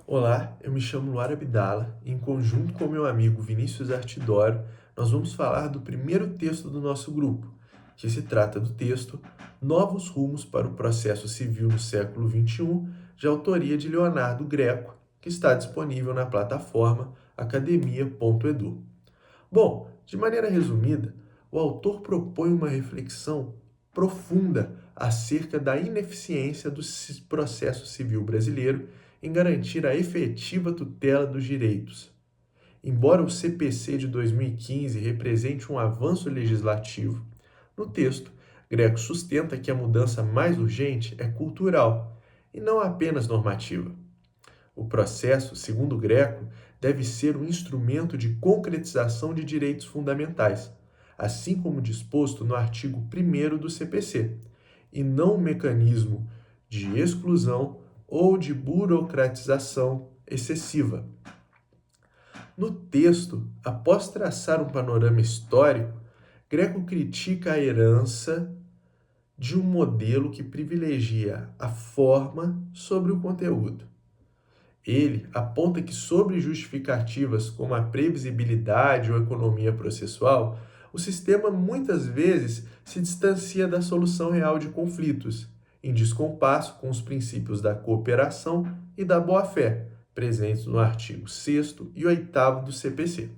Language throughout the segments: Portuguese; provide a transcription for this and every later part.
Olá, eu me chamo Luara Abdala e, em conjunto com meu amigo Vinícius Artidoro, nós vamos falar do primeiro texto do nosso grupo, que se trata do texto Novos Rumos para o Processo Civil no Século XXI, de autoria de Leonardo Greco, que está disponível na plataforma academia.edu. Bom, de maneira resumida, o autor propõe uma reflexão profunda acerca da ineficiência do processo civil brasileiro em garantir a efetiva tutela dos direitos. Embora o CPC de 2015 represente um avanço legislativo, no texto, Greco sustenta que a mudança mais urgente é cultural e não apenas normativa. O processo, segundo Greco, deve ser um instrumento de concretização de direitos fundamentais, assim como disposto no artigo 1º do CPC, e não um mecanismo de exclusão ou de burocratização excessiva. No texto, após traçar um panorama histórico, Greco critica a herança de um modelo que privilegia a forma sobre o conteúdo. Ele aponta que, sobre justificativas como a previsibilidade ou economia processual, o sistema muitas vezes se distancia da solução real de conflitos, em descompasso com os princípios da cooperação e da boa-fé, presentes no artigo 6º e 8º do CPC.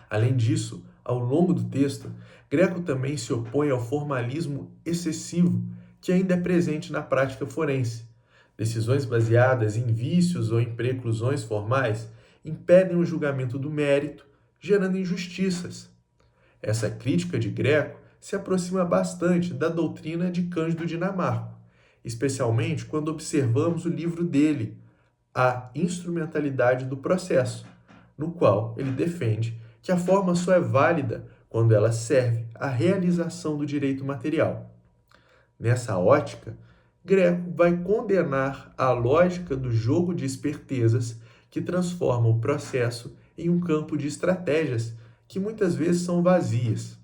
Além disso, ao longo do texto, Greco também se opõe ao formalismo excessivo que ainda é presente na prática forense. Decisões baseadas em vícios ou em preclusões formais impedem o julgamento do mérito, gerando injustiças. Essa crítica de Greco se aproxima bastante da doutrina de Cândido Dinamarco, especialmente quando observamos o livro dele, A Instrumentalidade do Processo, no qual ele defende que a forma só é válida quando ela serve à realização do direito material. Nessa ótica, Greco vai condenar a lógica do jogo de espertezas que transforma o processo em um campo de estratégias que muitas vezes são vazias.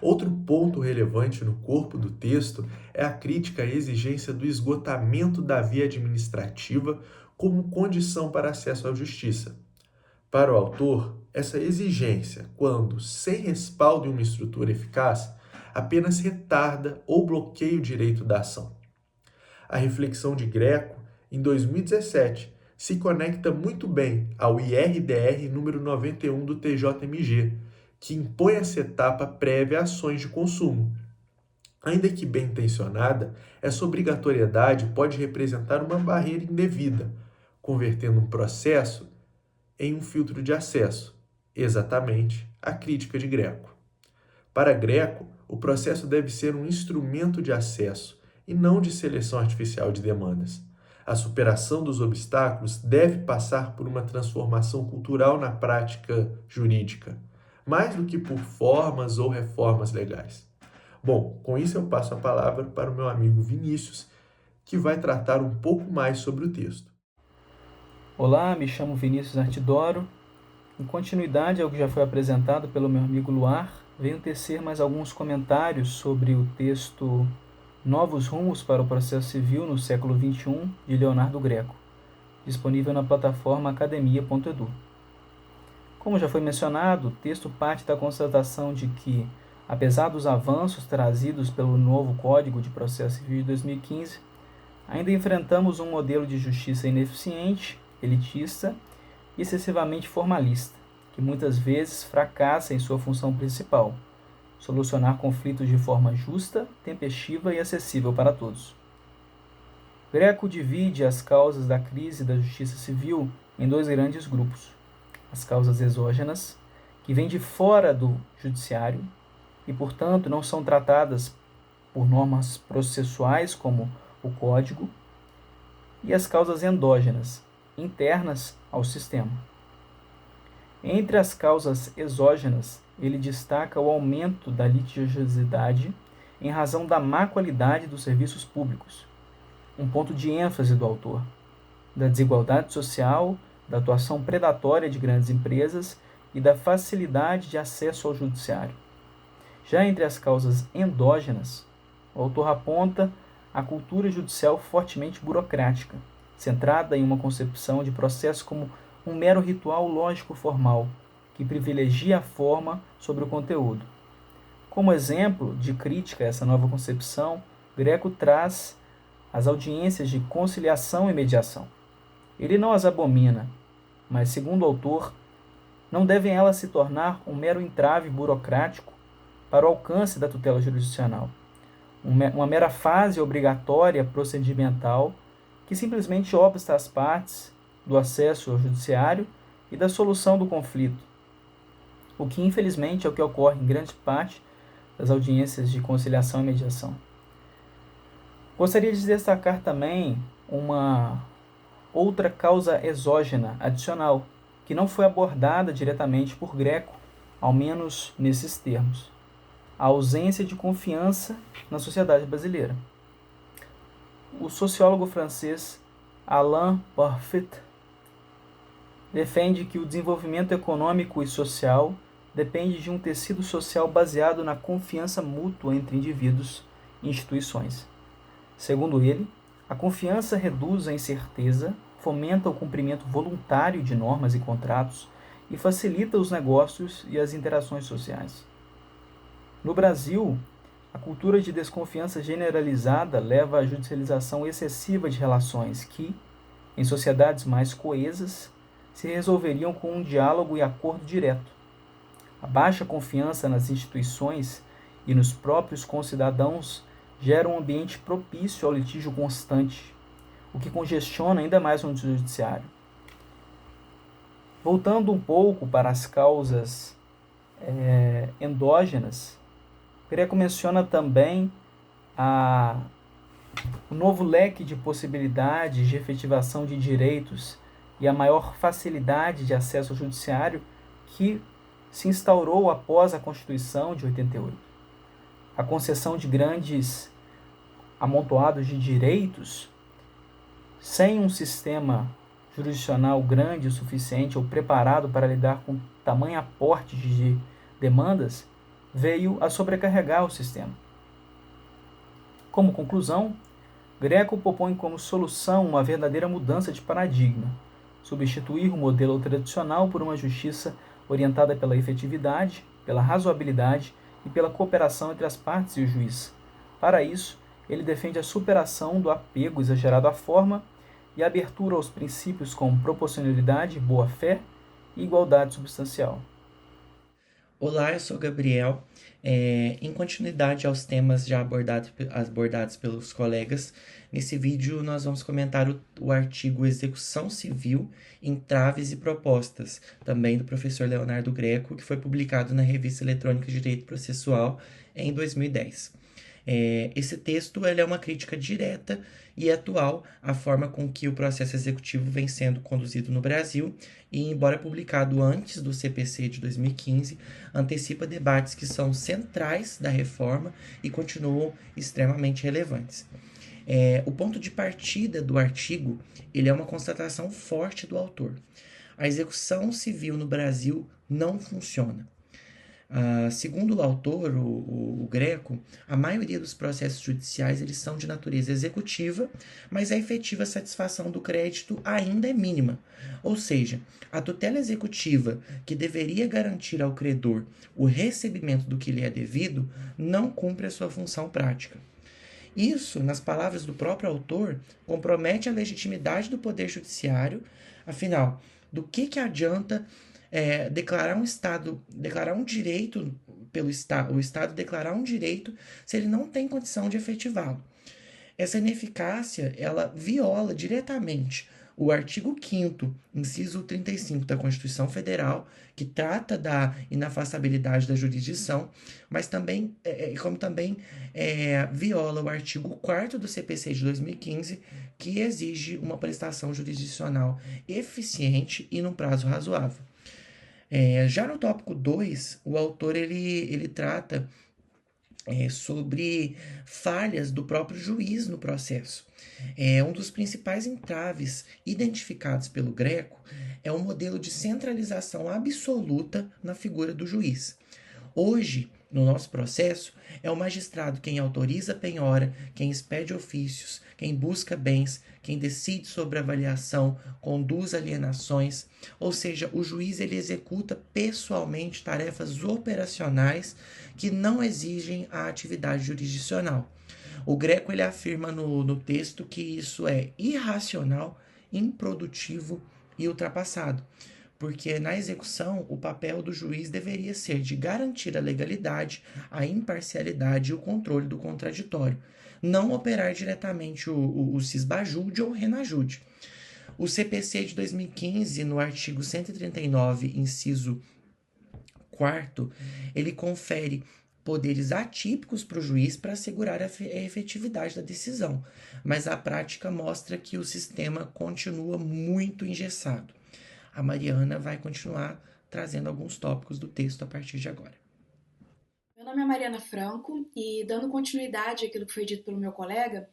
Outro ponto relevante no corpo do texto é a crítica à exigência do esgotamento da via administrativa como condição para acesso à justiça. Para o autor, essa exigência, quando sem respaldo em uma estrutura eficaz, apenas retarda ou bloqueia o direito da ação. A reflexão de Greco, em 2017, se conecta muito bem ao IRDR número 91 do TJMG, que impõe essa etapa prévia a ações de consumo. Ainda que bem intencionada, essa obrigatoriedade pode representar uma barreira indevida, convertendo um processo em um filtro de acesso, exatamente a crítica de Greco. Para Greco, o processo deve ser um instrumento de acesso e não de seleção artificial de demandas. A superação dos obstáculos deve passar por uma transformação cultural na prática jurídica, mais do que por formas ou reformas legais. Bom, com isso eu passo a palavra para o meu amigo Vinícius, que vai tratar um pouco mais sobre o texto. Olá, me chamo Vinícius Artidoro. Em continuidade ao que já foi apresentado pelo meu amigo Luar, venho tecer mais alguns comentários sobre o texto Novos Rumos para o Processo Civil no Século XXI, de Leonardo Greco, disponível na plataforma academia.edu. Como já foi mencionado, o texto parte da constatação de que, apesar dos avanços trazidos pelo novo Código de Processo Civil de 2015, ainda enfrentamos um modelo de justiça ineficiente, elitista e excessivamente formalista, que muitas vezes fracassa em sua função principal, solucionar conflitos de forma justa, tempestiva e acessível para todos. Greco divide as causas da crise da justiça civil em dois grandes grupos: as causas exógenas, que vêm de fora do judiciário e, portanto, não são tratadas por normas processuais como o Código, e as causas endógenas, internas ao sistema. Entre as causas exógenas, ele destaca o aumento da litigiosidade em razão da má qualidade dos serviços públicos, um ponto de ênfase do autor, da desigualdade social, da atuação predatória de grandes empresas e da facilidade de acesso ao judiciário. Já entre as causas endógenas, o autor aponta a cultura judicial fortemente burocrática, centrada em uma concepção de processo como um mero ritual lógico-formal, que privilegia a forma sobre o conteúdo. Como exemplo de crítica a essa nova concepção, Greco traz as audiências de conciliação e mediação. Ele não as abomina, mas, segundo o autor, não devem elas se tornar um mero entrave burocrático para o alcance da tutela jurisdicional, uma mera fase obrigatória procedimental que simplesmente obsta às partes do acesso ao judiciário e da solução do conflito, o que infelizmente é o que ocorre em grande parte das audiências de conciliação e mediação. Gostaria de destacar também uma outra causa exógena adicional, que não foi abordada diretamente por Greco, ao menos nesses termos: a ausência de confiança na sociedade brasileira. O sociólogo francês Alain Parfit defende que o desenvolvimento econômico e social depende de um tecido social baseado na confiança mútua entre indivíduos e instituições. Segundo ele, a confiança reduz a incerteza, fomenta o cumprimento voluntário de normas e contratos e facilita os negócios e as interações sociais. No Brasil, a cultura de desconfiança generalizada leva à judicialização excessiva de relações que, em sociedades mais coesas, se resolveriam com um diálogo e acordo direto. A baixa confiança nas instituições e nos próprios concidadãos gera um ambiente propício ao litígio constante, o que congestiona ainda mais o judiciário. Voltando um pouco para as causas endógenas, Greco menciona também o novo leque de possibilidades de efetivação de direitos e a maior facilidade de acesso ao judiciário que se instaurou após a Constituição de 88. A concessão de grandes amontoados de direitos, sem um sistema jurisdicional grande o suficiente ou preparado para lidar com tamanho aporte de demandas, veio a sobrecarregar o sistema. Como conclusão, Greco propõe como solução uma verdadeira mudança de paradigma, substituir o modelo tradicional por uma justiça orientada pela efetividade, pela razoabilidade e pela cooperação entre as partes e o juiz. Para isso, ele defende a superação do apego exagerado à forma e a abertura aos princípios como proporcionalidade, boa-fé e igualdade substancial. Olá, eu sou Gabriel. Em continuidade aos temas já abordados pelos colegas, nesse vídeo nós vamos comentar o artigo Execução Civil, Entraves e Propostas, também do professor Leonardo Greco, que foi publicado na Revista Eletrônica de Direito Processual em 2010. Esse texto é uma crítica direta e atual à forma com que o processo executivo vem sendo conduzido no Brasil e, embora publicado antes do CPC de 2015, antecipa debates que são centrais da reforma e continuam extremamente relevantes. O ponto de partida do artigo ele é uma constatação forte do autor. A execução civil no Brasil não funciona. Segundo o autor, o Greco, a maioria dos processos judiciais eles são de natureza executiva, mas a efetiva satisfação do crédito ainda é mínima. Ou seja, a tutela executiva, que deveria garantir ao credor o recebimento do que lhe é devido, não cumpre a sua função prática. Isso, nas palavras do próprio autor, compromete a legitimidade do poder judiciário. Afinal, do que adianta declarar um direito pelo Estado, o Estado declarar um direito se ele não tem condição de efetivá-lo? Essa ineficácia, ela viola diretamente o artigo 5º, inciso 35 da Constituição Federal, que trata da inafastabilidade da jurisdição, mas também, viola o artigo 4º do CPC de 2015, que exige uma prestação jurisdicional eficiente e num prazo razoável. Já no tópico 2, o autor ele trata sobre falhas do próprio juiz no processo. Um dos principais entraves identificados pelo Greco é o modelo de centralização absoluta na figura do juiz. Hoje, no nosso processo, é o magistrado quem autoriza a penhora, quem expede ofícios, quem busca bens, quem decide sobre avaliação, conduz alienações, ou seja, o juiz ele executa pessoalmente tarefas operacionais que não exigem a atividade jurisdicional. O Greco ele afirma no texto que isso é irracional, improdutivo e ultrapassado, porque na execução o papel do juiz deveria ser de garantir a legalidade, a imparcialidade e o controle do contraditório, não operar diretamente o cisbajude ou o renajude. O CPC de 2015, no artigo 139, inciso 4º, ele confere poderes atípicos para o juiz para assegurar a efetividade da decisão, mas a prática mostra que o sistema continua muito engessado. A Mariana vai continuar trazendo alguns tópicos do texto a partir de agora. Meu nome é Mariana Franco e, dando continuidade àquilo que foi dito pelo meu colega,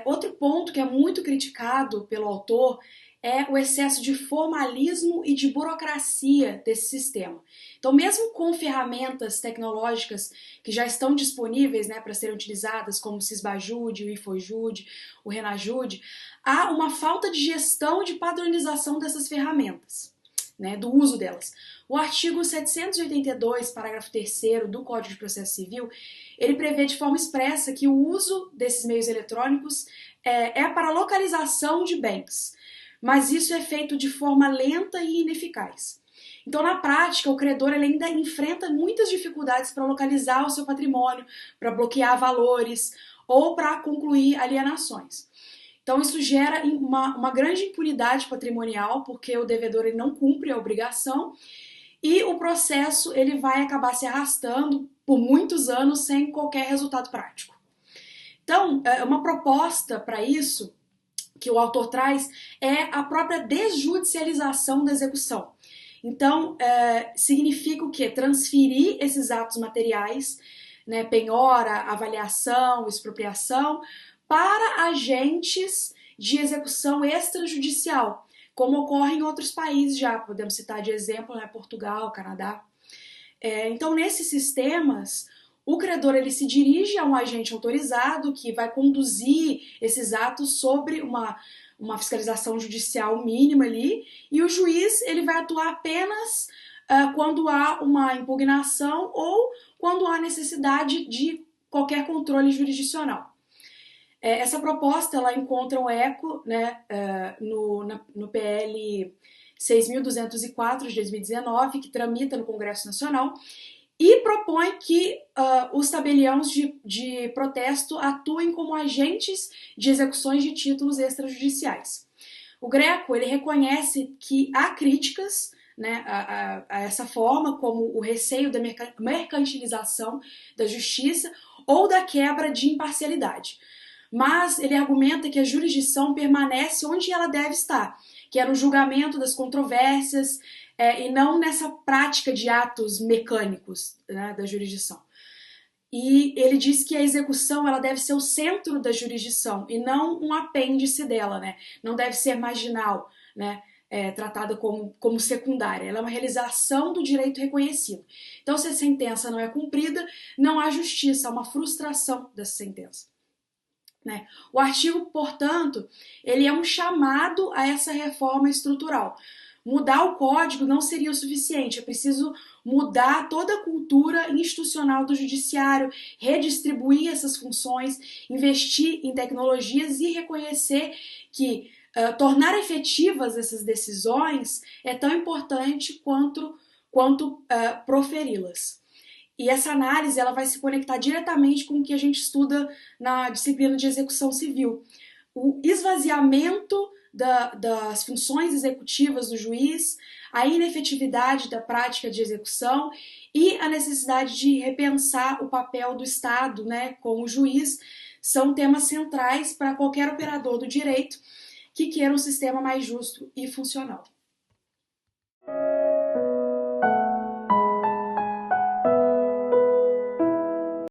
outro ponto que é muito criticado pelo autor é o excesso de formalismo e de burocracia desse sistema. Então, mesmo com ferramentas tecnológicas que já estão disponíveis, né, para serem utilizadas, como o Cisbajude, o Infojude, o Renajude, há uma falta de gestão e de padronização dessas ferramentas, né, do uso delas. O artigo 782, parágrafo 3º do Código de Processo Civil, ele prevê de forma expressa que o uso desses meios eletrônicos é para localização de bens, mas isso é feito de forma lenta e ineficaz. Então, na prática, o credor ele ainda enfrenta muitas dificuldades para localizar o seu patrimônio, para bloquear valores ou para concluir alienações. Então, isso gera uma grande impunidade patrimonial, porque o devedor ele não cumpre a obrigação e o processo ele vai acabar se arrastando por muitos anos sem qualquer resultado prático. Então, uma proposta para isso que o autor traz é a própria desjudicialização da execução. Então, significa o quê? Transferir esses atos materiais, né, penhora, avaliação, expropriação, para agentes de execução extrajudicial, como ocorre em outros países já, podemos citar de exemplo, né, Portugal, Canadá. Então, nesses sistemas, o credor ele se dirige a um agente autorizado que vai conduzir esses atos sobre uma fiscalização judicial mínima ali, e o juiz ele vai atuar apenas quando há uma impugnação ou quando há necessidade de qualquer controle jurisdicional. Essa proposta ela encontra um eco, né, no PL 6.204 de 2019, que tramita no Congresso Nacional, e propõe que os tabeliões de protesto atuem como agentes de execuções de títulos extrajudiciais. O Greco ele reconhece que há críticas, né, a essa forma, como o receio da mercantilização da justiça ou da quebra de imparcialidade. Mas ele argumenta que a jurisdição permanece onde ela deve estar, que é no julgamento das controvérsias, e não nessa prática de atos mecânicos, né, da jurisdição. E ele diz que a execução ela deve ser o centro da jurisdição e não um apêndice dela, né? Não deve ser marginal, né? Tratada como secundária. Ela é uma realização do direito reconhecido. Então, se a sentença não é cumprida, não há justiça, há uma frustração dessa sentença. Né? O artigo, portanto, ele é um chamado a essa reforma estrutural. Mudar o código não seria o suficiente, é preciso mudar toda a cultura institucional do judiciário, redistribuir essas funções, investir em tecnologias e reconhecer que tornar efetivas essas decisões é tão importante quanto proferi-las. E essa análise ela vai se conectar diretamente com o que a gente estuda na disciplina de execução civil. O esvaziamento das funções executivas do juiz, a inefetividade da prática de execução e a necessidade de repensar o papel do Estado, né, como juiz, são temas centrais para qualquer operador do direito que queira um sistema mais justo e funcional.